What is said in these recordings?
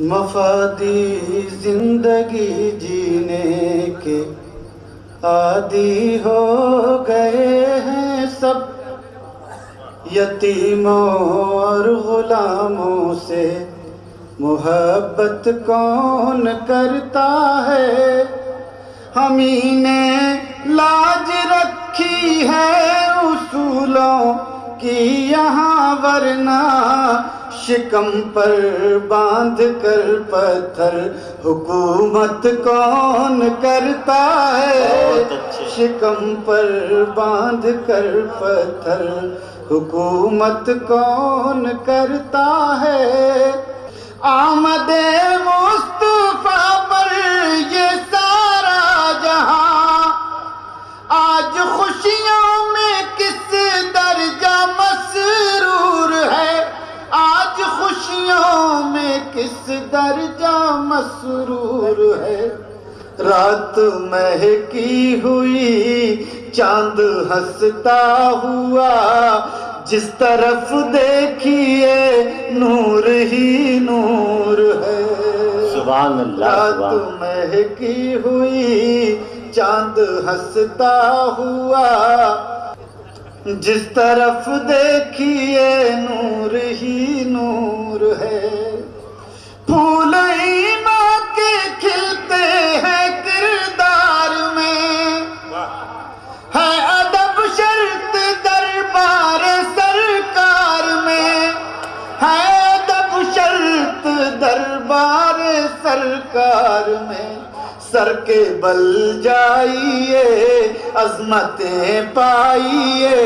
مفادی زندگی جینے کے عادی ہو گئے ہیں سب، یتیموں اور غلاموں سے محبت کون کرتا ہے؟ ہم ہی نے لاج رکھی ہے اصولوں کی یہاں، ورنہ شکم پر باندھ کر پتھر حکومت کون کرتا ہے؟ شکم پر باندھ کر پتھر حکومت کون کرتا ہے؟ آمد مصطفیٰ پر یہ سارا جہاں آج خوشیوں میں کس درجہ مسرور ہے، آج خوشیوں میں کس درجہ مسرور ہے۔ رات مہکی ہوئی چاند ہنستا ہوا، جس طرف دیکھیے نور ہی نور ہے۔ سبحان اللہ۔ رات مہکی ہوئی چاند ہنستا ہوا، جس طرف دیکھیے نور ہی نور ہے۔ پھول ایمان کے کھلتے ہیں کردار میں، ہے ادب شرط دربار سرکار میں، ہے ادب شرط دربار سرکار میں۔ سر کے بل جائیے عظمتیں پائیے،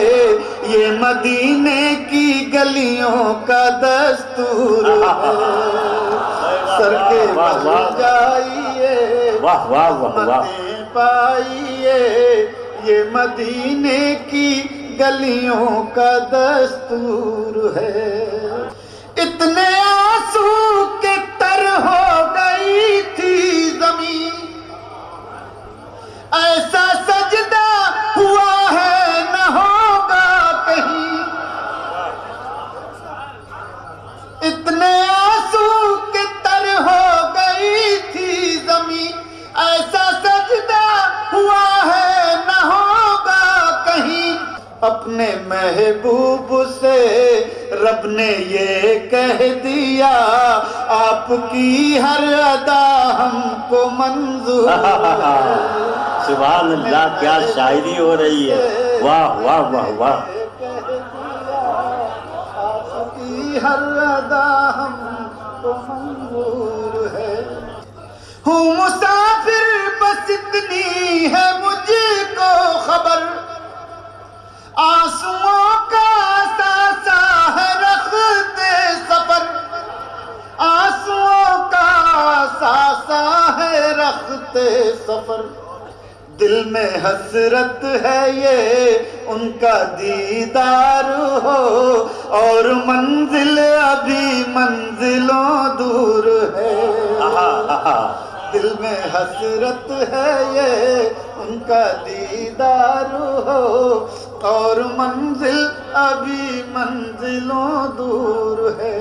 یہ مدینے کی گلیوں کا دستور ہے۔ سر کے بل جائیے عظمتیں پائیے، یہ مدینے کی گلیوں کا دستور ہے۔ اتنے آنسو کے تر ہو گئی تھی زمین، ایسا سجدہ ہوا ہے نہ ہوگا کہیں۔ اتنے آنسو کے تر ہو گئی تھی زمین، ایسا سجدہ ہوا ہے نہ ہوگا کہیں۔ اپنے محبوب سے رب نے یہ کہہ دیا، آپ کی ہر ادا ہم کو منظور ہے۔ سبحان اللہ، کیا شاعری ہو رہی ہے، واہ واہ واہ واہ۔ آپ کی ہر ادا ہم کو منظور ہے۔ ہوں مسافر بس اتنی ہے مجھ کو خبر، آنسوؤں کا ساسا ہے رخت سفر، آنسوؤں کا ساسا ہے رخت سفر۔ دل میں حسرت ہے یہ ان کا دیدار ہو، اور منزل ابھی منزلوں دور ہے۔ دل میں حسرت ہے یہ ان کا دیدار ہو، اور منزل ابھی منزلوں دور ہے۔